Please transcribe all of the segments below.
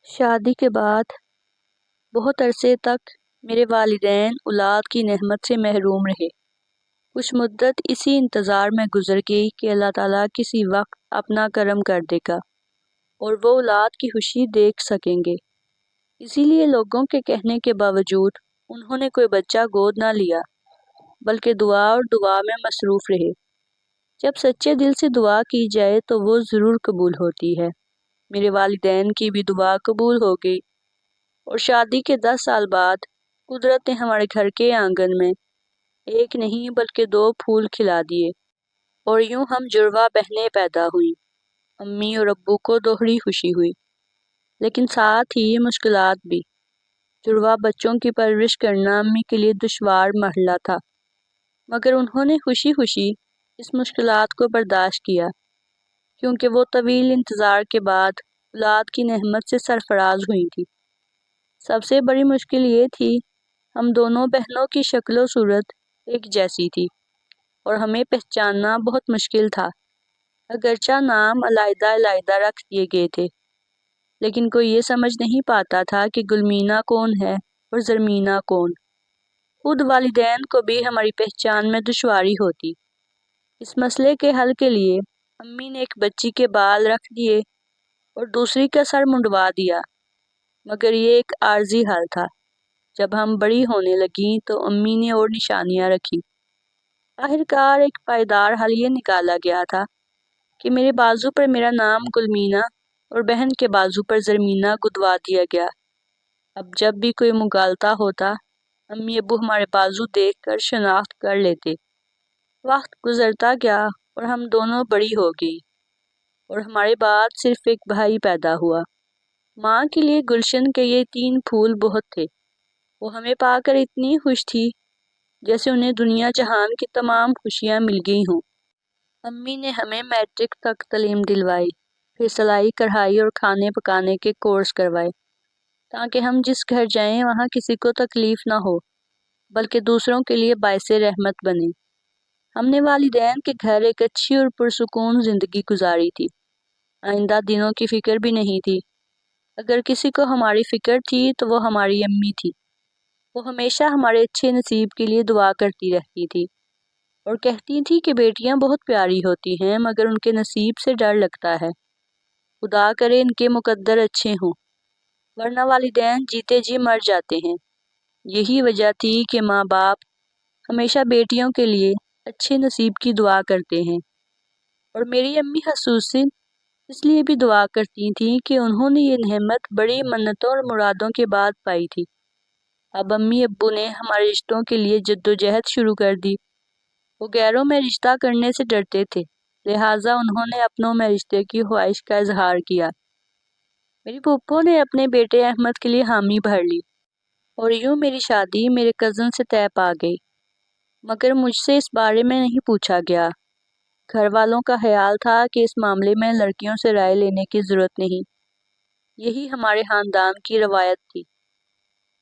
شادی کے بعد بہت عرصے تک میرے والدین اولاد کی نعمت سے محروم رہے۔ کچھ مدت اسی انتظار میں گزر گئی کہ اللہ تعالیٰ کسی وقت اپنا کرم کر دے گا اور وہ اولاد کی خوشی دیکھ سکیں گے۔ اسی لیے لوگوں کے کہنے کے باوجود انہوں نے کوئی بچہ گود نہ لیا، بلکہ دعا اور دعا میں مصروف رہے۔ جب سچے دل سے دعا کی جائے تو وہ ضرور قبول ہوتی ہے۔ میرے والدین کی بھی دعا قبول ہو گئی اور شادی کے 10 سال بعد قدرت نے ہمارے گھر کے آنگن میں ایک نہیں بلکہ 2 پھول کھلا دیے اور یوں ہم جڑواں بہنیں پیدا ہوئیں۔ امی اور ابو کو دوہری خوشی ہوئی، لیکن ساتھ ہی مشکلات بھی۔ جڑواں بچوں کی پرورش کرنا امی کے لیے دشوار مرحلہ تھا، مگر انہوں نے خوشی خوشی اس مشکلات کو برداشت کیا، کیونکہ وہ طویل انتظار کے بعد اولاد کی نعمت سے سرفراز ہوئی تھی۔ سب سے بڑی مشکل یہ تھی، ہم دونوں بہنوں کی شکل و صورت ایک جیسی تھی اور ہمیں پہچاننا بہت مشکل تھا۔ اگرچہ نام علیحدہ علیحدہ رکھ دیے گئے تھے، لیکن کوئی یہ سمجھ نہیں پاتا تھا کہ گلمینا کون ہے اور زرمینا کون۔ خود والدین کو بھی ہماری پہچان میں دشواری ہوتی۔ اس مسئلے کے حل کے لیے امی نے ایک بچی کے بال رکھ دیے اور دوسری کا سر منڈوا دیا، مگر یہ ایک عارضی حل تھا۔ جب ہم بڑی ہونے لگیں تو امی نے اور نشانیاں رکھی۔ آخرکار ایک پائیدار حل یہ نکالا گیا تھا کہ میرے بازو پر میرا نام گلمینا اور بہن کے بازو پر زرمینا گدوا دیا گیا۔ اب جب بھی کوئی مغالطہ ہوتا، امی ابو ہمارے بازو دیکھ کر شناخت کر لیتے۔ وقت گزرتا گیا اور ہم دونوں بڑی ہو گئی اور ہمارے بعد صرف ایک بھائی پیدا ہوا۔ ماں کے لیے گلشن کے یہ 3 پھول بہت تھے۔ وہ ہمیں پا کر اتنی خوش تھی جیسے انہیں دنیا جہان کی تمام خوشیاں مل گئی ہوں۔ امی نے ہمیں میٹرک تک تعلیم دلوائی، پھر سلائی کڑھائی اور کھانے پکانے کے کورس کروائے، تاکہ ہم جس گھر جائیں وہاں کسی کو تکلیف نہ ہو بلکہ دوسروں کے لیے باعث رحمت بنے۔ ہم نے والدین کے گھر ایک اچھی اور پرسکون زندگی گزاری تھی۔ آئندہ دنوں کی فکر بھی نہیں تھی۔ اگر کسی کو ہماری فکر تھی تو وہ ہماری امی تھی۔ وہ ہمیشہ ہمارے اچھے نصیب کے لیے دعا کرتی رہتی تھی اور کہتی تھی کہ بیٹیاں بہت پیاری ہوتی ہیں، مگر ان کے نصیب سے ڈر لگتا ہے۔ خدا کرے ان کے مقدر اچھے ہوں، ورنہ والدین جیتے جی مر جاتے ہیں۔ یہی وجہ تھی کہ ماں باپ ہمیشہ بیٹیوں کے لیے اچھے نصیب کی دعا کرتے ہیں، اور میری امی خصوصاً اس لیے بھی دعا کرتی تھیں کہ انہوں نے یہ نعمت بڑی منتوں اور مرادوں کے بعد پائی تھی۔ اب امی ابو نے ہمارے رشتوں کے لیے جدوجہد شروع کر دی۔ وہ غیروں میں رشتہ کرنے سے ڈرتے تھے، لہٰذا انہوں نے اپنوں میں رشتے کی خواہش کا اظہار کیا۔ میری پھپھو نے اپنے بیٹے احمد کے لیے حامی بھر لی اور یوں میری شادی میرے کزن سے طے پا گئی، مگر مجھ سے اس بارے میں نہیں پوچھا گیا۔ گھر والوں کا خیال تھا کہ اس معاملے میں لڑکیوں سے رائے لینے کی ضرورت نہیں، یہی ہمارے خاندان کی روایت تھی۔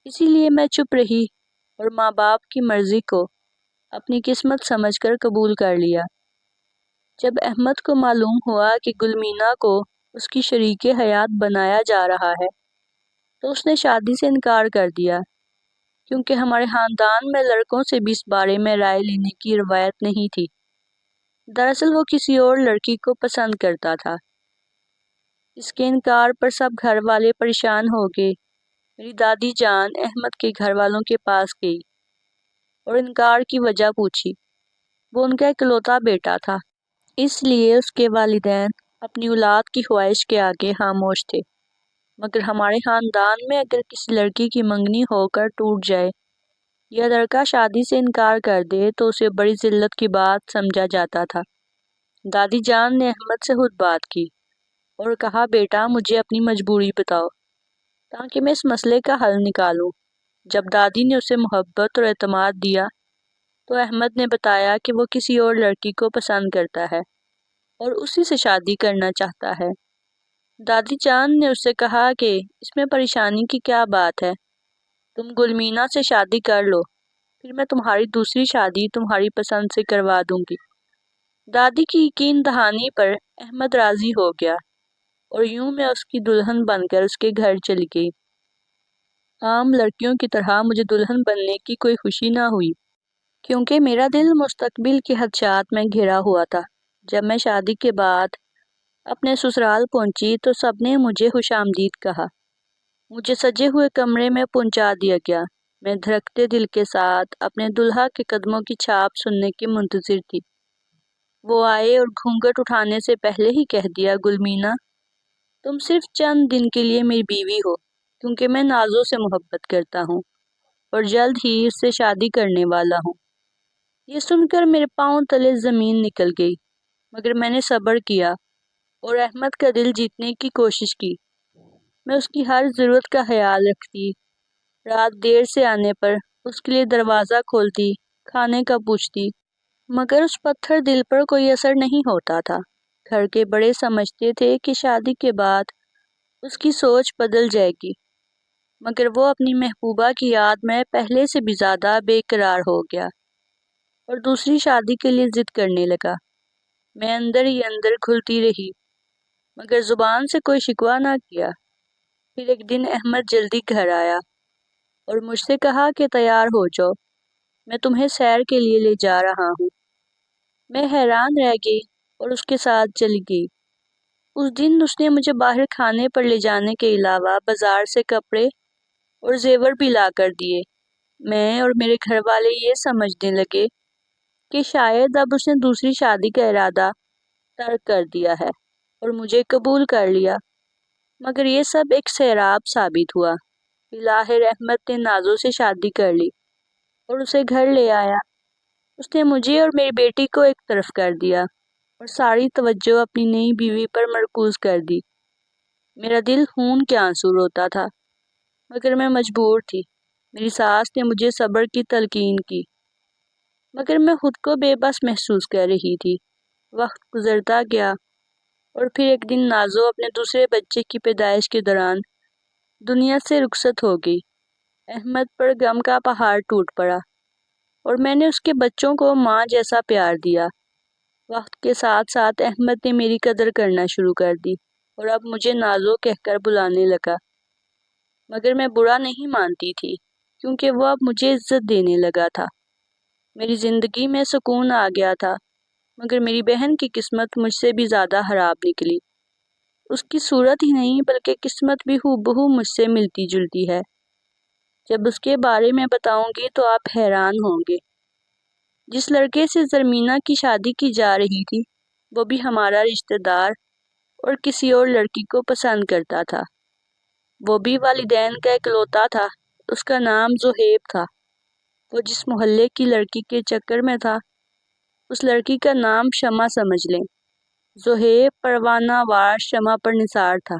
اسی لیے میں چپ رہی اور ماں باپ کی مرضی کو اپنی قسمت سمجھ کر قبول کر لیا۔ جب احمد کو معلوم ہوا کہ گلمینا کو اس کی شریک حیات بنایا جا رہا ہے تو اس نے شادی سے انکار کر دیا، کیونکہ ہمارے خاندان میں لڑکوں سے بھی اس بارے میں رائے لینے کی روایت نہیں تھی۔ دراصل وہ کسی اور لڑکی کو پسند کرتا تھا۔ اس کے انکار پر سب گھر والے پریشان ہو گئے۔ میری دادی جان احمد کے گھر والوں کے پاس گئی اور انکار کی وجہ پوچھی۔ وہ ان کا اکلوتا بیٹا تھا، اس لیے اس کے والدین اپنی اولاد کی خواہش کے آگے خاموش تھے۔ مگر ہمارے خاندان میں اگر کسی لڑکی کی منگنی ہو کر ٹوٹ جائے یا لڑکا شادی سے انکار کر دے تو اسے بڑی ذلت کی بات سمجھا جاتا تھا۔ دادی جان نے احمد سے خود بات کی اور کہا، بیٹا مجھے اپنی مجبوری بتاؤ تاکہ میں اس مسئلے کا حل نکالوں۔ جب دادی نے اسے محبت اور اعتماد دیا تو احمد نے بتایا کہ وہ کسی اور لڑکی کو پسند کرتا ہے اور اسی سے شادی کرنا چاہتا ہے۔ دادی جان نے اس سے کہا کہ اس میں پریشانی کی کیا بات ہے، تم گلمینا سے شادی کر لو، پھر میں تمہاری دوسری شادی تمہاری پسند سے کروا دوں گی۔ دادی کی یقین دہانی پر احمد راضی ہو گیا اور یوں میں اس کی دلہن بن کر اس کے گھر چلی گئی۔ عام لڑکیوں کی طرح مجھے دلہن بننے کی کوئی خوشی نہ ہوئی، کیونکہ میرا دل مستقبل کے خدشات میں گھرا ہوا تھا۔ جب میں شادی کے بعد اپنے سسرال پہنچی تو سب نے مجھے خوش آمدید کہا۔ مجھے سجے ہوئے کمرے میں پہنچا دیا گیا۔ میں دھڑکتے دل کے ساتھ اپنے دلہا کے قدموں کی چھاپ سننے کی منتظر تھی۔ وہ آئے اور گھونگھٹ اٹھانے سے پہلے ہی کہہ دیا، گلمینا، تم صرف چند دن کے لیے میری بیوی ہو، کیونکہ میں نازو سے محبت کرتا ہوں اور جلد ہی اس سے شادی کرنے والا ہوں۔ یہ سن کر میرے پاؤں تلے زمین نکل گئی، مگر میں نے صبر کیا اور احمد کا دل جیتنے کی کوشش کی۔ میں اس کی ہر ضرورت کا خیال رکھتی، رات دیر سے آنے پر اس کے لیے دروازہ کھولتی، کھانے کا پوچھتی، مگر اس پتھر دل پر کوئی اثر نہیں ہوتا تھا۔ گھر کے بڑے سمجھتے تھے کہ شادی کے بعد اس کی سوچ بدل جائے گی، مگر وہ اپنی محبوبہ کی یاد میں پہلے سے بھی زیادہ بے قرار ہو گیا اور دوسری شادی کے لیے ضد کرنے لگا۔ میں اندر ہی اندر گھلتی رہی، مگر زبان سے کوئی شکوہ نہ کیا۔ پھر ایک دن احمد جلدی گھر آیا اور مجھ سے کہا کہ تیار ہو جاؤ، میں تمہیں سیر کے لیے لے جا رہا ہوں۔ میں حیران رہ گئی اور اس کے ساتھ چلی گئی۔ اس دن اس نے مجھے باہر کھانے پر لے جانے کے علاوہ بازار سے کپڑے اور زیور بھی لا کر دیے۔ میں اور میرے گھر والے یہ سمجھنے لگے کہ شاید اب اس نے دوسری شادی کا ارادہ ترک کر دیا ہے اور مجھے قبول کر لیا، مگر یہ سب ایک سیراب ثابت ہوا۔ بالآخر احمد نے نازو سے شادی کر لی اور اسے گھر لے آیا۔ اس نے مجھے اور میری بیٹی کو ایک طرف کر دیا اور ساری توجہ اپنی نئی بیوی پر مرکوز کر دی۔ میرا دل خون کے آنسو روتا تھا، مگر میں مجبور تھی۔ میری ساس نے مجھے صبر کی تلقین کی، مگر میں خود کو بے بس محسوس کر رہی تھی۔ وقت گزرتا گیا اور پھر ایک دن نازو اپنے دوسرے بچے کی پیدائش کے دوران دنیا سے رخصت ہو گئی۔ احمد پر غم کا پہاڑ ٹوٹ پڑا اور میں نے اس کے بچوں کو ماں جیسا پیار دیا۔ وقت کے ساتھ ساتھ احمد نے میری قدر کرنا شروع کر دی اور اب مجھے نازو کہہ کر بلانے لگا، مگر میں برا نہیں مانتی تھی، کیونکہ وہ اب مجھے عزت دینے لگا تھا۔ میری زندگی میں سکون آ گیا تھا، مگر میری بہن کی قسمت مجھ سے بھی زیادہ خراب نکلی۔ اس کی صورت ہی نہیں بلکہ قسمت بھی ہو بہو مجھ سے ملتی جلتی ہے۔ جب اس کے بارے میں بتاؤں گی تو آپ حیران ہوں گے۔ جس لڑکے سے زرمینہ کی شادی کی جا رہی تھی، وہ بھی ہمارا رشتہ دار اور کسی اور لڑکی کو پسند کرتا تھا۔ وہ بھی والدین کا اکلوتا تھا۔ اس کا نام زہیب تھا۔ وہ جس محلے کی لڑکی کے چکر میں تھا، اس لڑکی کا نام شمع سمجھ لیں۔ زہیب پروانہ وار شمع پر نثار تھا۔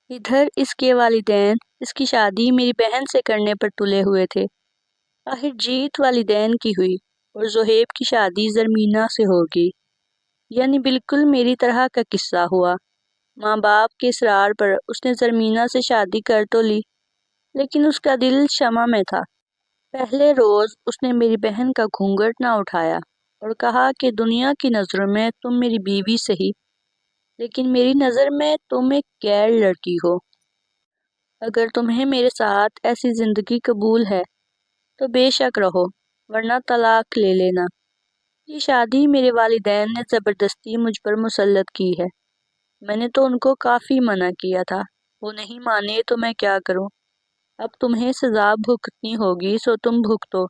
ادھر اس کے والدین اس کی شادی میری بہن سے کرنے پر تلے ہوئے تھے۔ آخر جیت والدین کی ہوئی اور زہیب کی شادی زرمینہ سے ہو گئی۔ یعنی بالکل میری طرح کا قصہ ہوا۔ ماں باپ کے اصرار پر اس نے زرمینہ سے شادی کر تو لی، لیکن اس کا دل شمع میں تھا۔ پہلے روز اس نے میری بہن کا گھونگھٹ نہ اٹھایا اور کہا کہ دنیا کی نظروں میں تم میری بیوی صحیح، لیکن میری نظر میں تم ایک غیر لڑکی ہو۔ اگر تمہیں میرے ساتھ ایسی زندگی قبول ہے تو بے شک رہو، ورنہ طلاق لے لینا۔ یہ شادی میرے والدین نے زبردستی مجھ پر مسلط کی ہے۔ میں نے تو ان کو کافی منع کیا تھا، وہ نہیں مانے تو میں کیا کروں۔ اب تمہیں سزا بھگتنی ہوگی سو تم بھگتو۔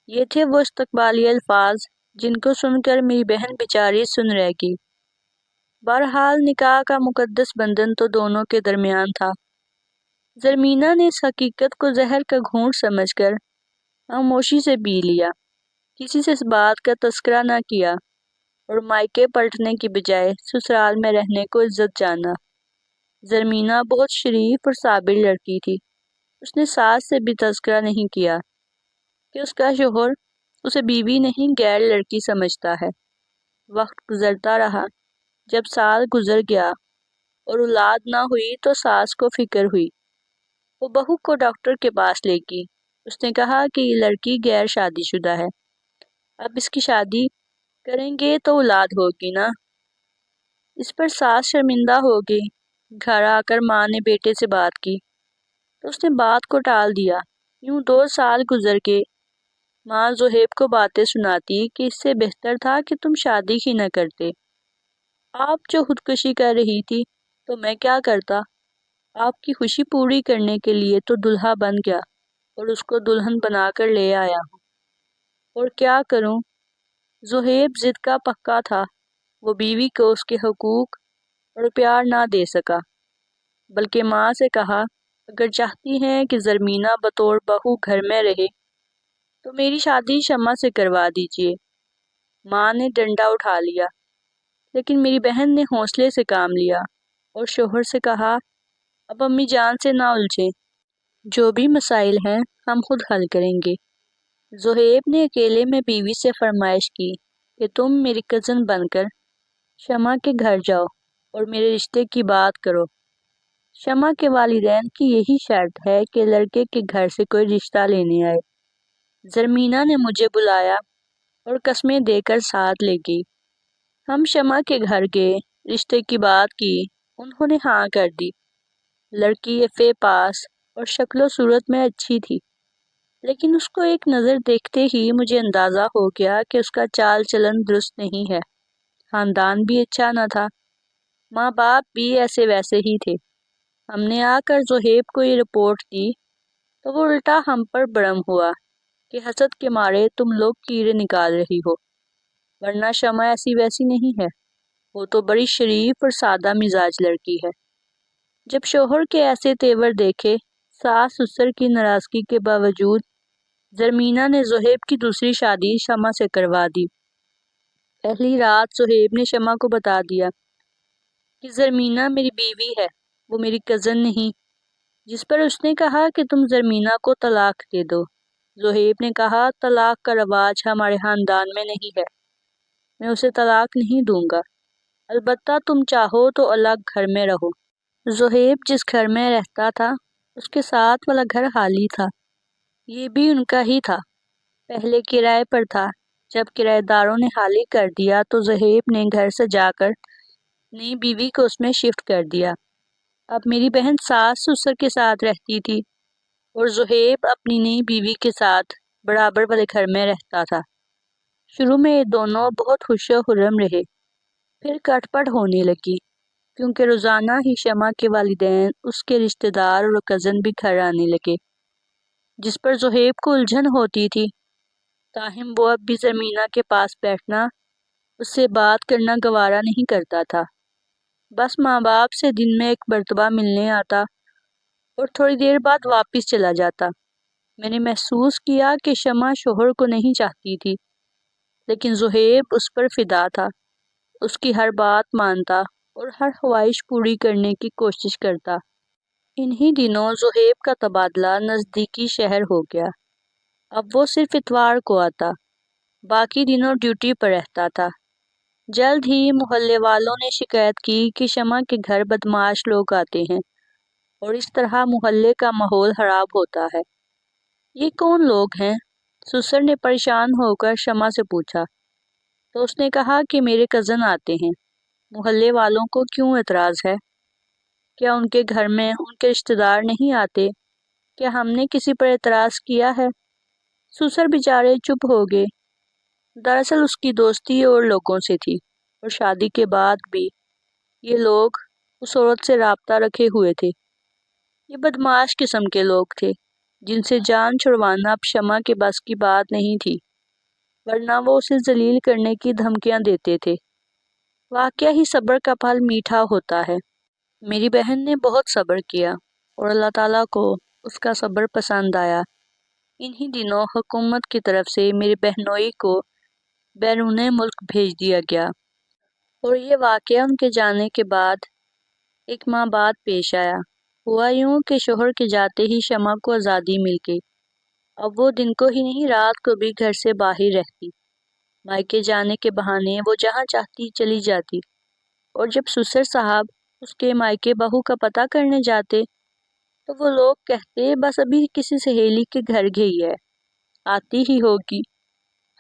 یہ تھے وہ استقبالیہ الفاظ جن کو سن کر میری بہن بیچاری سن رہ گئی۔ بہرحال نکاح کا مقدس بندھن تو دونوں کے درمیان تھا۔ زرمینہ نے اس حقیقت کو زہر کا گھونٹ سمجھ کر خاموشی سے پی لیا، کسی سے اس بات کا تذکرہ نہ کیا اور مائکے پلٹنے کی بجائے سسرال میں رہنے کو عزت جانا۔ زرمینہ بہت شریف اور صابر لڑکی تھی۔ اس نے ساس سے بھی تذکرہ نہیں کیا کہ اس کا شوہر اسے بیوی نہیں غیر لڑکی سمجھتا ہے۔ وقت گزرتا رہا۔ جب سال گزر گیا اور اولاد نہ ہوئی تو ساس کو فکر ہوئی۔ وہ بہو کو ڈاکٹر کے پاس لے گئی۔ اس نے کہا کہ یہ لڑکی غیر شادی شدہ ہے، اب اس کی شادی کریں گے تو اولاد ہوگی نا۔ اس پر ساس شرمندہ ہو گئی۔ گھر آ کر ماں نے بیٹے سے بات کی تو اس نے بات کو ٹال دیا۔ یوں 2 سال گزر گئے۔ ماں زہیب کو باتیں سناتی کہ اس سے بہتر تھا کہ تم شادی ہی نہ کرتے۔ آپ جو خودکشی کر رہی تھی تو میں کیا کرتا؟ آپ کی خوشی پوری کرنے کے لیے تو دلہا بن گیا اور اس کو دلہن بنا کر لے آیا ہوں۔ اور کیا کروں؟ زہیب ضد کا پکا تھا۔ وہ بیوی کو اس کے حقوق اور پیار نہ دے سکا، بلکہ ماں سے کہا اگر چاہتی ہیں کہ زرمینہ بطور بہو گھر میں رہے تو میری شادی شمع سے کروا دیجیے۔ ماں نے ڈنڈا اٹھا لیا، لیکن میری بہن نے حوصلے سے کام لیا اور شوہر سے کہا اب امی جان سے نہ الجھیں، جو بھی مسائل ہیں ہم خود حل کریں گے۔ زہیب نے اکیلے میں بیوی سے فرمائش کی کہ تم میری کزن بن کر شمع کے گھر جاؤ اور میرے رشتے کی بات کرو۔ شمع کے والدین کی یہی شرط ہے کہ لڑکے کے گھر سے کوئی رشتہ لینے آئے۔ زرمینہ نے مجھے بلایا اور قسمیں دے کر ساتھ لے گئی۔ ہم شمع کے گھر گئے، رشتے کی بات کی، انہوں نے ہاں کر دی۔ لڑکی ایفے پاس اور شکل و صورت میں اچھی تھی، لیکن اس کو ایک نظر دیکھتے ہی مجھے اندازہ ہو گیا کہ اس کا چال چلن درست نہیں ہے۔ خاندان بھی اچھا نہ تھا، ماں باپ بھی ایسے ویسے ہی تھے۔ ہم نے آ کر زہیب کو یہ رپورٹ دی تو وہ الٹا ہم پر برہم ہوا کہ حسد کے مارے تم لوگ کیڑے نکال رہی ہو، ورنہ شمع ایسی ویسی نہیں ہے، وہ تو بڑی شریف اور سادہ مزاج لڑکی ہے۔ جب شوہر کے ایسے تیور دیکھے، ساس سسر کی ناراضگی کے باوجود زرمینہ نے زہیب کی دوسری شادی شمع سے کروا دی۔ پہلی رات زہیب نے شمع کو بتا دیا کہ زرمینہ میری بیوی ہے، وہ میری کزن نہیں، جس پر اس نے کہا کہ تم زرمینہ کو طلاق دے دو۔ زہیب نے کہا طلاق کا رواج ہمارے خاندان میں نہیں ہے، میں اسے طلاق نہیں دوں گا، البتہ تم چاہو تو الگ گھر میں رہو۔ زہیب جس گھر میں رہتا تھا اس کے ساتھ والا گھر خالی تھا، یہ بھی ان کا ہی تھا، پہلے کرائے پر تھا۔ جب کرایہ داروں نے خالی کر دیا تو زہیب نے گھر سجا کر نئی بیوی کو اس میں شفٹ کر دیا۔ اب میری بہن ساس سسر کے ساتھ رہتی تھی اور زہیب اپنی نئی بیوی کے ساتھ برابر والے گھر میں رہتا تھا۔ شروع میں یہ دونوں بہت خوش و خرم رہے، پھر کٹ پٹ ہونے لگی، کیونکہ روزانہ ہی شمع کے والدین، اس کے رشتہ دار اور کزن بھی گھر آنے لگے، جس پر زہیب کو الجھن ہوتی تھی۔ تاہم وہ اب بھی زرمینہ کے پاس بیٹھنا، اس سے بات کرنا گوارا نہیں کرتا تھا۔ بس ماں باپ سے دن میں ایک مرتبہ ملنے آتا اور تھوڑی دیر بعد واپس چلا جاتا۔ میں نے محسوس کیا کہ شمع شوہر کو نہیں چاہتی تھی، لیکن زہیب اس پر فدا تھا، اس کی ہر بات مانتا اور ہر خواہش پوری کرنے کی کوشش کرتا۔ انہی دنوں زہیب کا تبادلہ نزدیکی شہر ہو گیا۔ اب وہ صرف اتوار کو آتا، باقی دنوں ڈیوٹی پر رہتا تھا۔ جلد ہی محلے والوں نے شکایت کی کہ شمع کے گھر بدمعاش لوگ آتے ہیں اور اس طرح محلے کا ماحول خراب ہوتا ہے۔ یہ کون لوگ ہیں؟ سسر نے پریشان ہو کر شمع سے پوچھا تو اس نے کہا کہ میرے کزن آتے ہیں۔ محلے والوں کو کیوں اعتراض ہے؟ کیا ان کے گھر میں ان کے رشتہ دار نہیں آتے؟ کیا ہم نے کسی پر اعتراض کیا ہے؟ سسر بیچارے چپ ہو گئے۔ دراصل اس کی دوستی اور لوگوں سے تھی، اور شادی کے بعد بھی یہ لوگ اس عورت سے رابطہ رکھے ہوئے تھے۔ یہ بدمعاش قسم کے لوگ تھے جن سے جان چھڑوانا اب شمع کے بس کی بات نہیں تھی، ورنہ وہ اسے ذلیل کرنے کی دھمکیاں دیتے تھے۔ واقعہ ہی صبر کا پھل میٹھا ہوتا ہے۔ میری بہن نے بہت صبر کیا اور اللہ تعالیٰ کو اس کا صبر پسند آیا۔ انہی دنوں حکومت کی طرف سے میری بہنوئی کو بیرون ملک بھیج دیا گیا، اور یہ واقعہ ان کے جانے کے بعد ایک ماہ بعد پیش آیا۔ ہوا یوں کہ شوہر کے جاتے ہی شمع کو آزادی مل گئی۔ اب وہ دن کو ہی نہیں رات کو بھی گھر سے باہر رہتی، مائکے جانے کے بہانے وہ جہاں چاہتی چلی جاتی، اور جب سسر صاحب اس کے مائکے بہو کا پتہ کرنے جاتے تو وہ لوگ کہتے بس ابھی کسی سہیلی کے گھر گئی ہے، آتی ہی ہوگی۔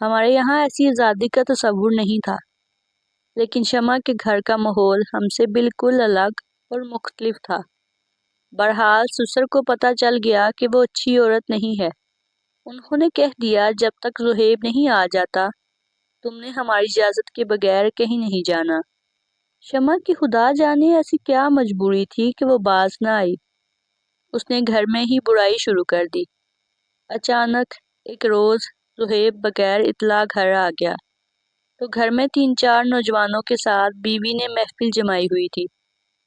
ہمارے یہاں ایسی آزادی کا تصور نہیں تھا۔ لیکن شمع کے گھر کا ماحول ہم سے بالکل الگ اور مختلف تھا۔ بہرحال سسر کو پتہ چل گیا کہ وہ اچھی عورت نہیں ہے۔ انہوں نے کہہ دیا جب تک زہیب نہیں آ جاتا تم نے ہماری اجازت کے بغیر کہیں نہیں جانا۔ شمع کی خدا جانے ایسی کیا مجبوری تھی کہ وہ باز نہ آئی۔ اس نے گھر میں ہی برائی شروع کر دی۔ اچانک ایک روز زہیب بغیر اطلاع گھر آ گیا تو گھر میں 3-4 نوجوانوں کے ساتھ بیوی نے محفل جمائی ہوئی تھی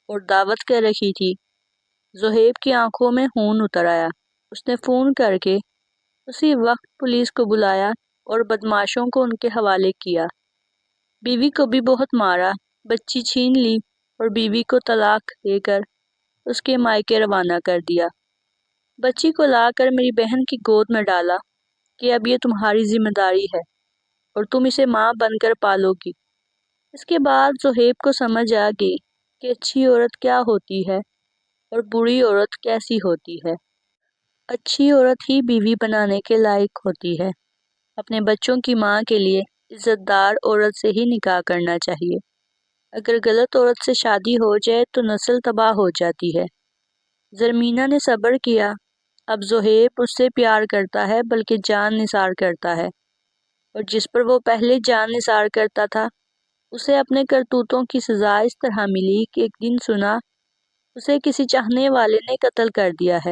اور دعوت کر رکھی تھی۔ زہیب کی آنکھوں میں خون اتر آیا۔ اس نے فون کر کے اسی وقت پولیس کو بلایا اور بدماشوں کو ان کے حوالے کیا۔ بیوی کو بھی بہت مارا، بچی چھین لی اور بیوی کو طلاق دے کر اس کے مائکے روانہ کر دیا۔ بچی کو لا کر میری بہن کی گود میں ڈالا کہ اب یہ تمہاری ذمہ داری ہے اور تم اسے ماں بن کر پالو گی۔ اس کے بعد زہیب کو سمجھ آ گئی کہ اچھی عورت کیا ہوتی ہے اور بری عورت کیسی ہوتی ہے۔ اچھی عورت ہی بیوی بنانے کے لائق ہوتی ہے۔ اپنے بچوں کی ماں کے لیے عزت دار عورت سے ہی نکاح کرنا چاہیے۔ اگر غلط عورت سے شادی ہو جائے تو نسل تباہ ہو جاتی ہے۔ زرمینہ نے صبر کیا۔ اب زہیب اس سے پیار کرتا ہے بلکہ جان نثار کرتا ہے، اور جس پر وہ پہلے جان نثار کرتا تھا اسے اپنے کرتوتوں کی سزا اس طرح ملی کہ ایک دن سنا اسے کسی چاہنے والے نے قتل کر دیا ہے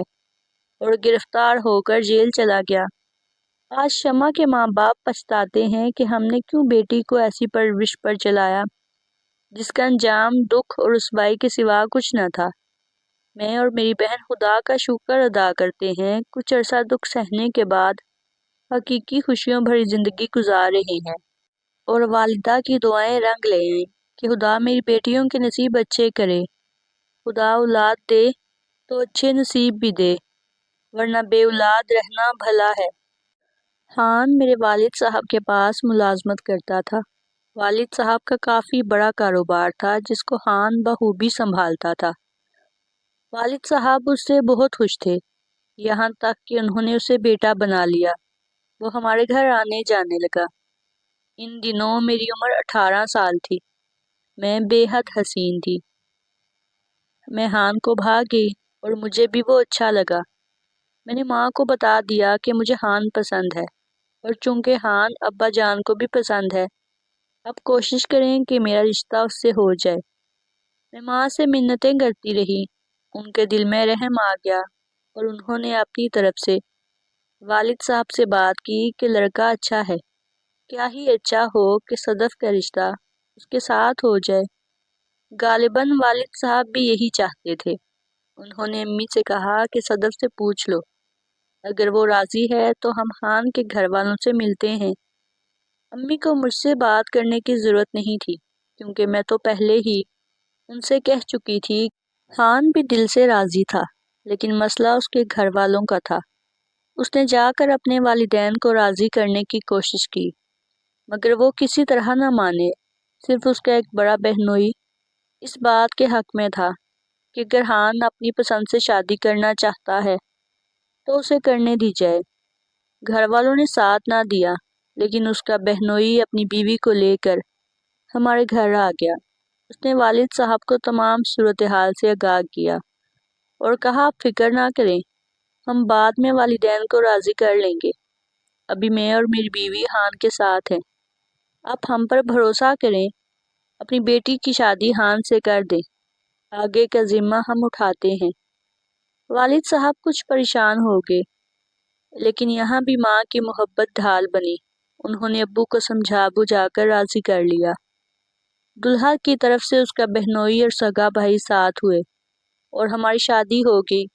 اور گرفتار ہو کر جیل چلا گیا۔ آج شمع کے ماں باپ پچھتاتے ہیں کہ ہم نے کیوں بیٹی کو ایسی پرورش پر چلایا جس کا انجام دکھ اور رسوائی کے سوا کچھ نہ تھا۔ میں اور میری بہن خدا کا شکر ادا کرتے ہیں، کچھ عرصہ دکھ سہنے کے بعد حقیقی خوشیوں بھری زندگی گزار رہے ہیں، اور والدہ کی دعائیں رنگ لے آئیں کہ خدا میری بیٹیوں کے نصیب اچھے کرے۔ خدا اولاد دے تو اچھے نصیب بھی دے، ورنہ بے اولاد رہنا بھلا ہے۔ خان میرے والد صاحب کے پاس ملازمت کرتا تھا۔ والد صاحب کا کافی بڑا کاروبار تھا جس کو خان بخوبی سنبھالتا تھا۔ والد صاحب اس سے بہت خوش تھے، یہاں تک کہ انہوں نے اسے بیٹا بنا لیا۔ وہ ہمارے گھر آنے جانے لگا۔ ان دنوں میری عمر 18 سال تھی۔ میں بے حد حسین تھی۔ میں خان کو بھا گئی اور مجھے بھی وہ اچھا لگا۔ میں نے ماں کو بتا دیا کہ مجھے خان پسند ہے، اور چونکہ خان ابا جان کو بھی پسند ہے اب کوشش کریں کہ میرا رشتہ اس سے ہو جائے۔ میں ماں سے منتیں کرتی رہی، ان کے دل میں رحم آ گیا اور انہوں نے اپنی طرف سے والد صاحب سے بات کی کہ لڑکا اچھا ہے، کیا ہی اچھا ہو کہ صدف کا رشتہ اس کے ساتھ ہو جائے۔ غالباً والد صاحب بھی یہی چاہتے تھے۔ انہوں نے امی سے کہا کہ صدف سے پوچھ لو، اگر وہ راضی ہے تو ہم خان کے گھر والوں سے ملتے ہیں۔ امی کو مجھ سے بات کرنے کی ضرورت نہیں تھی کیونکہ میں تو پہلے ہی ان سے کہہ چکی تھی۔ خان بھی دل سے راضی تھا، لیکن مسئلہ اس کے گھر والوں کا تھا۔ اس نے جا کر اپنے والدین کو راضی کرنے کی کوشش کی، مگر وہ کسی طرح نہ مانے۔ صرف اس کا ایک بڑا بہنوئی اس بات کے حق میں تھا کہ اگر خان اپنی پسند سے شادی کرنا چاہتا ہے تو اسے کرنے دی جائے۔ گھر والوں نے ساتھ نہ دیا، لیکن اس کا بہنوئی اپنی بیوی کو لے کر ہمارے گھر آ گیا۔ اس نے والد صاحب کو تمام صورتحال سے آگاہ کیا اور کہا آپ فکر نہ کریں، ہم بعد میں والدین کو راضی کر لیں گے۔ ابھی میں اور میری بیوی خان کے ساتھ ہیں، آپ ہم پر بھروسہ کریں، اپنی بیٹی کی شادی خان سے کر دیں، آگے کا ذمہ ہم اٹھاتے ہیں۔ والد صاحب کچھ پریشان ہو گئے، لیکن یہاں بھی ماں کی محبت ڈھال بنی۔ انہوں نے ابو کو سمجھا بجھا کر راضی کر لیا۔ دلہا کی طرف سے اس کا بہنوئی اور سگا بھائی ساتھ ہوئے اور ہماری شادی ہو گئی۔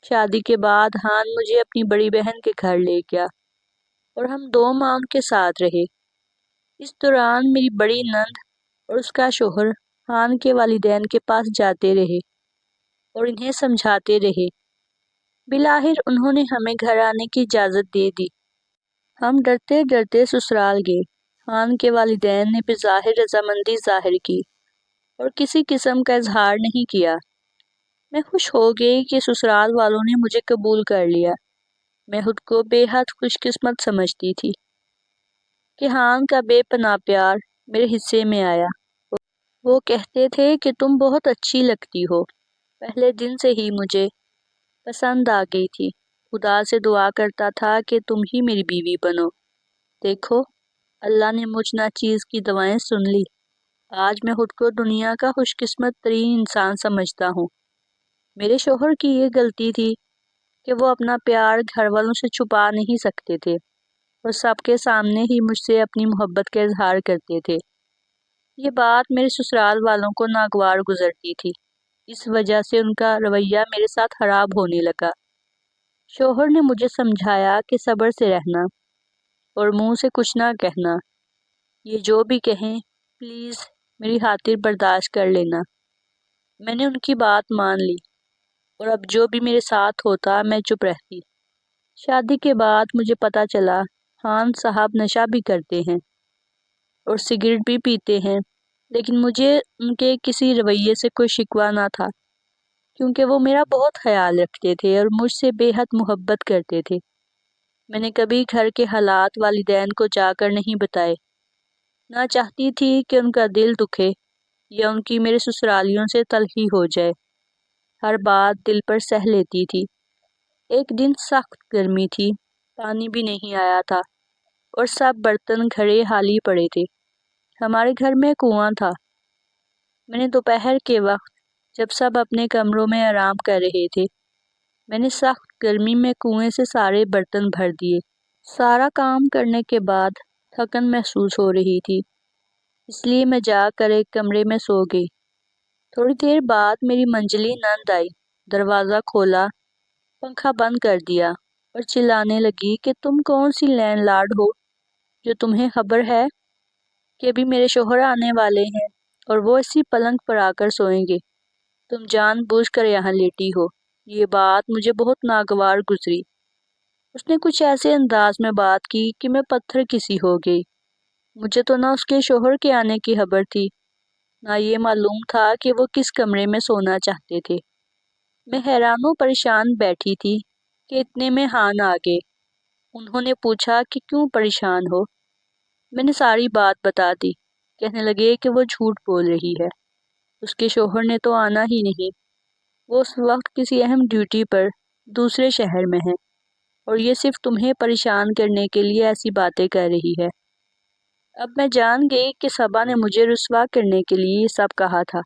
شادی کے بعد خان مجھے اپنی بڑی بہن کے گھر لے گیا اور ہم 2 ماہ ان کے ساتھ رہے۔ اس دوران میری بڑی نند اور اس کا شوہر خان کے والدین کے پاس جاتے رہے اور انہیں سمجھاتے رہے۔ بالآخر انہوں نے ہمیں گھر آنے کی اجازت دے دی۔ ہم ڈرتے ڈرتے سسرال گئے۔ خان کے والدین نے بظاہر رضامندی ظاہر کی اور کسی قسم کا اظہار نہیں کیا۔ میں خوش ہو گئی کہ سسرال والوں نے مجھے قبول کر لیا۔ میں خود کو بے حد خوش قسمت سمجھتی تھی کہ خان کا بے پناہ پیار میرے حصے میں آیا وہ کہتے تھے کہ تم بہت اچھی لگتی ہو، پہلے دن سے ہی مجھے پسند آ گئی تھی، خدا سے دعا کرتا تھا کہ تم ہی میری بیوی بنو۔ دیکھو، اللہ نے مجھ ناچیز کی دعائیں سن لی، آج میں خود کو دنیا کا خوش قسمت ترین انسان سمجھتا ہوں۔ میرے شوہر کی یہ غلطی تھی کہ وہ اپنا پیار گھر والوں سے چھپا نہیں سکتے تھے اور سب کے سامنے ہی مجھ سے اپنی محبت کا اظہار کرتے تھے۔ یہ بات میرے سسرال والوں کو ناگوار گزرتی تھی، اس وجہ سے ان کا رویہ میرے ساتھ خراب ہونے لگا۔ شوہر نے مجھے سمجھایا کہ صبر سے رہنا اور منہ سے کچھ نہ کہنا، یہ جو بھی کہیں پلیز میری خاطر برداشت کر لینا۔ میں نے ان کی بات مان لی اور اب جو بھی میرے ساتھ ہوتا میں چپ رہتی۔ شادی کے بعد مجھے پتہ چلا خان صاحب نشہ بھی کرتے ہیں اور سگریٹ بھی پیتے ہیں، لیکن مجھے ان کے کسی رویے سے کوئی شکوہ نہ تھا، کیونکہ وہ میرا بہت خیال رکھتے تھے اور مجھ سے بے حد محبت کرتے تھے۔ میں نے کبھی گھر کے حالات والدین کو جا کر نہیں بتائے، نہ چاہتی تھی کہ ان کا دل دکھے یا ان کی میرے سسرالیوں سے تلخی ہو جائے۔ ہر بات دل پر سہ لیتی تھی۔ ایک دن سخت گرمی تھی، پانی بھی نہیں آیا تھا اور سب برتن گھڑے خالی پڑے تھے۔ ہمارے گھر میں کنواں تھا۔ میں نے دوپہر کے وقت جب سب اپنے کمروں میں آرام کر رہے تھے، میں نے سخت گرمی میں کنویں سے سارے برتن بھر دیے۔ سارا کام کرنے کے بعد تھکن محسوس ہو رہی تھی، اس لیے میں جا کر ایک کمرے میں سو گئی۔ تھوڑی دیر بعد میری منجلی نند آئی، دروازہ کھولا، پنکھا بند کر دیا اور چلانے لگی کہ تم کون سی لینڈ لارڈ ہو جو تمہیں خبر ہے کہ ابھی میرے شوہر آنے والے ہیں اور وہ اسی پلنگ پر آ کر سوئیں گے، تم جان بوجھ کر یہاں لیٹی ہو۔ یہ بات مجھے بہت ناگوار گزری۔ اس نے کچھ ایسے انداز میں بات کی کہ میں پتھر کسی ہو گئی۔ مجھے تو نہ اس کے شوہر کے آنے کی خبر تھی، نہ یہ معلوم تھا کہ وہ کس کمرے میں سونا چاہتے تھے۔ میں حیران و پریشان بیٹھی تھی کہ اتنے میں خان آ گئے۔ انہوں نے پوچھا کہ کیوں پریشان ہو؟ میں نے ساری بات بتا دی۔ کہنے لگے کہ وہ جھوٹ بول رہی ہے، اس کے شوہر نے تو آنا ہی نہیں، وہ اس وقت کسی اہم ڈیوٹی پر دوسرے شہر میں ہے اور یہ صرف تمہیں پریشان کرنے کے لیے ایسی باتیں کر رہی ہے۔ اب میں جان گئی کہ صبا نے مجھے رسوا کرنے کے لیے یہ سب کہا تھا۔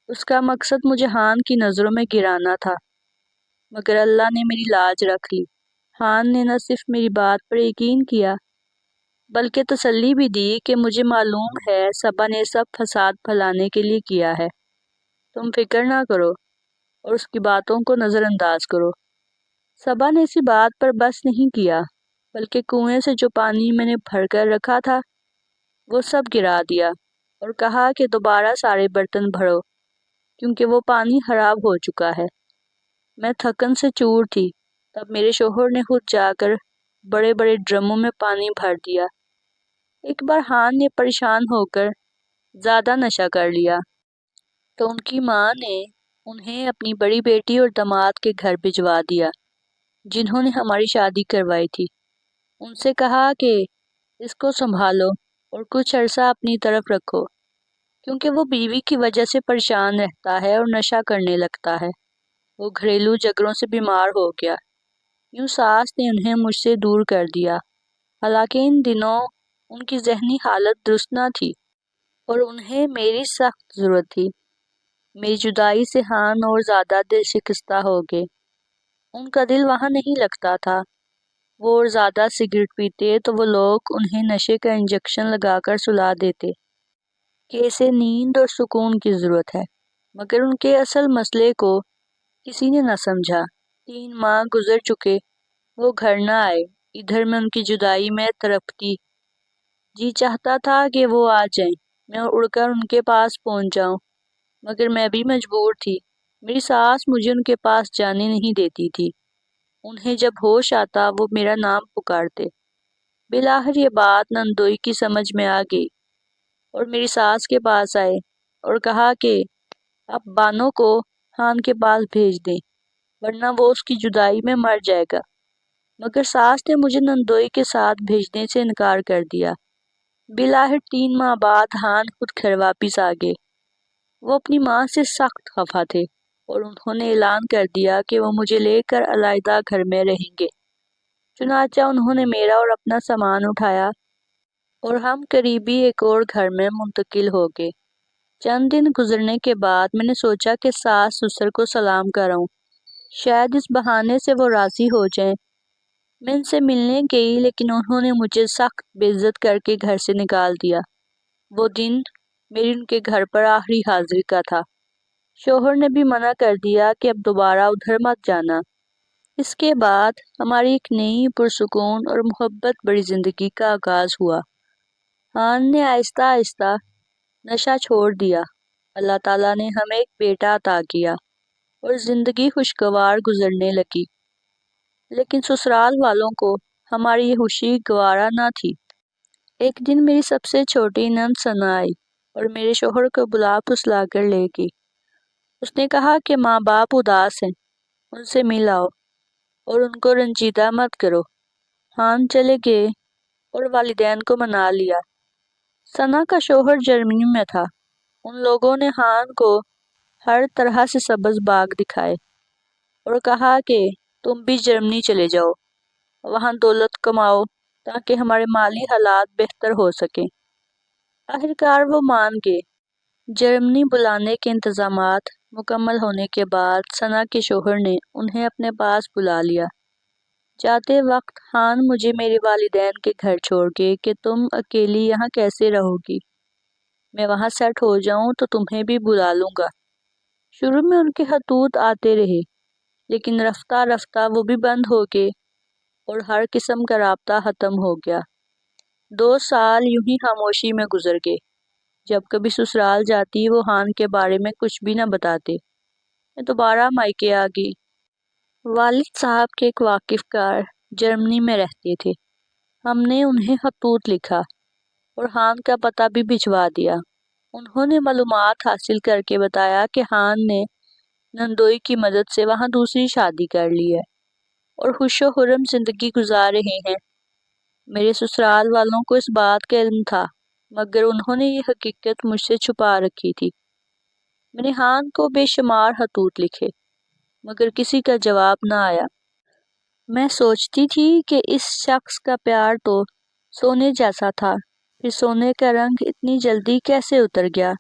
اس کا مقصد مجھے خان کی نظروں میں گرانا تھا، مگر اللہ نے میری لاج رکھ لی۔ خان نے نہ صرف میری بات پر یقین کیا بلکہ تسلی بھی دی کہ مجھے معلوم ہے صبا نے سب فساد پھیلانے کے لیے کیا ہے، تم فکر نہ کرو اور اس کی باتوں کو نظر انداز کرو۔ صبا نے اسی بات پر بس نہیں کیا بلکہ کنویں سے جو پانی میں نے بھر کر رکھا تھا وہ سب گرا دیا اور کہا کہ دوبارہ سارے برتن بھرو کیونکہ وہ پانی خراب ہو چکا ہے۔ میں تھکن سے چور تھی، تب میرے شوہر نے خود جا کر بڑے بڑے ڈرموں میں پانی بھر دیا۔ ایک بار خان نے پریشان ہو کر زیادہ نشہ کر لیا تو ان کی ماں نے انہیں اپنی بڑی بیٹی اور داماد کے گھر بھجوا دیا جنہوں نے ہماری شادی کروائی تھی۔ ان سے کہا کہ اس کو سنبھالو اور کچھ عرصہ اپنی طرف رکھو، کیونکہ وہ بیوی کی وجہ سے پریشان رہتا ہے اور نشہ کرنے لگتا ہے۔ وہ گھریلو جھگڑوں سے بیمار ہو گیا۔ یوں ساس نے انہیں مجھ سے دور کر دیا، حالانکہ ان دنوں ان کی ذہنی حالت درست نہ تھی اور انہیں میری سخت ضرورت تھی۔ میری جدائی سے خان اور زیادہ دل شکستہ ہو گئے۔ ان کا دل وہاں نہیں لگتا تھا۔ وہ اور زیادہ سگریٹ پیتے تو وہ لوگ انہیں نشے کا انجیکشن لگا کر سلا دیتے کہ اسے نیند اور سکون کی ضرورت ہے، مگر ان کے اصل مسئلے کو کسی نے نہ سمجھا۔ 3 ماہ گزر چکے، وہ گھر نہ آئے۔ ادھر میں ان کی جدائی میں تڑپتی، جی چاہتا تھا کہ وہ آ جائیں، میں اڑ کر ان کے پاس پہنچ جاؤں، مگر میں بھی مجبور تھی۔ میری ساس مجھے ان کے پاس جانے نہیں دیتی تھی۔ انہیں جب ہوش آتا وہ میرا نام پکارتے۔ بالآخر یہ بات نندوئی کی سمجھ میں آ گئی اور میری ساس کے پاس آئے اور کہا کہ اب بانو کو خان کے پاس بھیج دیں ورنہ وہ اس کی جدائی میں مر جائے گا، مگر ساس نے مجھے نندوئی کے ساتھ بھیجنے سے انکار کر دیا۔ بالآخر 3 ماہ بعد خان خود گھر واپس آ گئے۔ وہ اپنی ماں سے سخت خفا تھے اور انہوں نے اعلان کر دیا کہ وہ مجھے لے کر علیحدہ گھر میں رہیں گے۔ چنانچہ انہوں نے میرا اور اپنا سامان اٹھایا اور ہم قریبی ایک اور گھر میں منتقل ہو گئے۔ چند دن گزرنے کے بعد میں نے سوچا کہ ساس سسر کو سلام کراؤں، شاید اس بہانے سے وہ راضی ہو جائیں۔ میں ان سے ملنے گئی لیکن انہوں نے مجھے سخت بے عزت کر کے گھر سے نکال دیا۔ وہ دن میری ان کے گھر پر آخری حاضری کا تھا۔ شوہر نے بھی منع کر دیا کہ اب دوبارہ ادھر مت جانا۔ اس کے بعد ہماری ایک نئی پرسکون اور محبت بڑی زندگی کا آغاز ہوا۔ حان نے آہستہ آہستہ نشہ چھوڑ دیا۔ اللہ تعالیٰ نے ہمیں ایک بیٹا عطا کیا اور زندگی خوشگوار گزرنے لگی، لیکن سسرال والوں کو ہماری یہ خوشی گوارا نہ تھی۔ ایک دن میری سب سے چھوٹی نند ثنا آئی اور میرے شوہر کو بلا پھسلا کر لے گئی۔ اس نے کہا کہ ماں باپ اداس ہیں، ان سے مل آؤ اور ان کو رنجیدہ مت کرو۔ حان چلے گئے اور والدین کو منا لیا۔ ثنا کا شوہر جرمنی میں تھا۔ ان لوگوں نے حان کو ہر طرح سے سبز باغ دکھائے اور کہا کہ تم بھی جرمنی چلے جاؤ، وہاں دولت کماؤ تاکہ ہمارے مالی حالات بہتر ہو سکیں۔ آخرکار وہ مان گئے۔ جرمنی بلانے کے انتظامات مکمل ہونے کے بعد ثنا کے شوہر نے انہیں اپنے پاس بلا لیا۔ جاتے وقت حان مجھے میرے والدین کے گھر چھوڑ گئے کہ تم اکیلی یہاں کیسے رہو گی، میں وہاں سیٹ ہو جاؤں تو تمہیں بھی بلا لوں گا۔ شروع میں ان کے خطوط آتے رہے لیکن رفتہ رفتہ وہ بھی بند ہو گئے اور ہر قسم کا رابطہ ختم ہو گیا۔ 2 سال یوں ہی خاموشی میں گزر گئے۔ جب کبھی سسرال جاتی وہ حان کے بارے میں کچھ بھی نہ بتاتے۔ میں دوبارہ مائکے آ گئی۔ والد صاحب کے ایک واقف کار جرمنی میں رہتے تھے۔ ہم نے انہیں خطوط لکھا اور حان کا پتہ بھی بھجوا دیا۔ انہوں نے معلومات حاصل کر کے بتایا کہ حان نے نندوئی کی مدد سے وہاں دوسری شادی کر لی ہے اور خوش و خرم زندگی گزار رہے ہیں۔ میرے سسرال والوں کو اس بات کا علم تھا، مگر انہوں نے یہ حقیقت مجھ سے چھپا رکھی تھی۔ میں نے حان کو بے شمار خطوط لکھے مگر کسی کا جواب نہ آیا۔ میں سوچتی تھی کہ اس شخص کا پیار تو سونے جیسا تھا، پھر سونے کا رنگ اتنی جلدی کیسے اتر گیا؟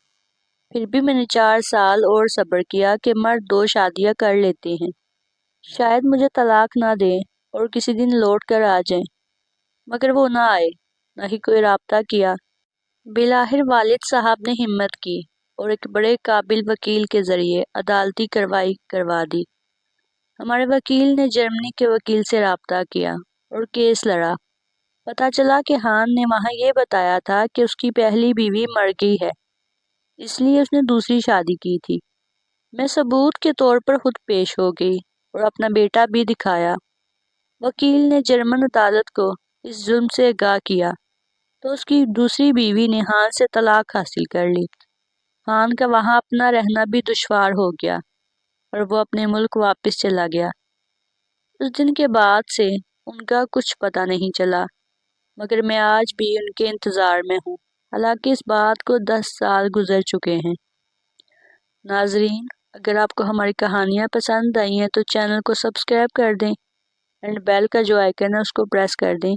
پھر بھی میں نے 4 سال اور صبر کیا کہ مرد 2 شادیاں کر لیتے ہیں، شاید مجھے طلاق نہ دیں اور کسی دن لوٹ کر آ جائیں، مگر وہ نہ آئے، نہ ہی کوئی رابطہ کیا۔ بالآخر والد صاحب نے ہمت کی اور ایک بڑے قابل وکیل کے ذریعے عدالتی کارروائی کروا دی۔ ہمارے وکیل نے جرمنی کے وکیل سے رابطہ کیا اور کیس لڑا۔ پتہ چلا کہ حان نے وہاں یہ بتایا تھا کہ اس کی پہلی بیوی مر گئی ہے، اس لیے اس نے دوسری شادی کی تھی۔ میں ثبوت کے طور پر خود پیش ہو گئی اور اپنا بیٹا بھی دکھایا۔ وکیل نے جرمن عدالت کو اس ظلم سے آگاہ کیا تو اس کی دوسری بیوی نے حان سے طلاق حاصل کر لی۔ حان کا وہاں اپنا رہنا بھی دشوار ہو گیا اور وہ اپنے ملک واپس چلا گیا۔ اس دن کے بعد سے ان کا کچھ پتہ نہیں چلا، مگر میں آج بھی ان کے انتظار میں ہوں، حالانکہ اس بات کو 10 سال گزر چکے ہیں۔ ناظرین، اگر آپ کو ہماری کہانیاں پسند آئی ہیں تو چینل کو سبسکرائب کر دیں اینڈ بیل کا جو آئیکن ہے اس کو پریس کر دیں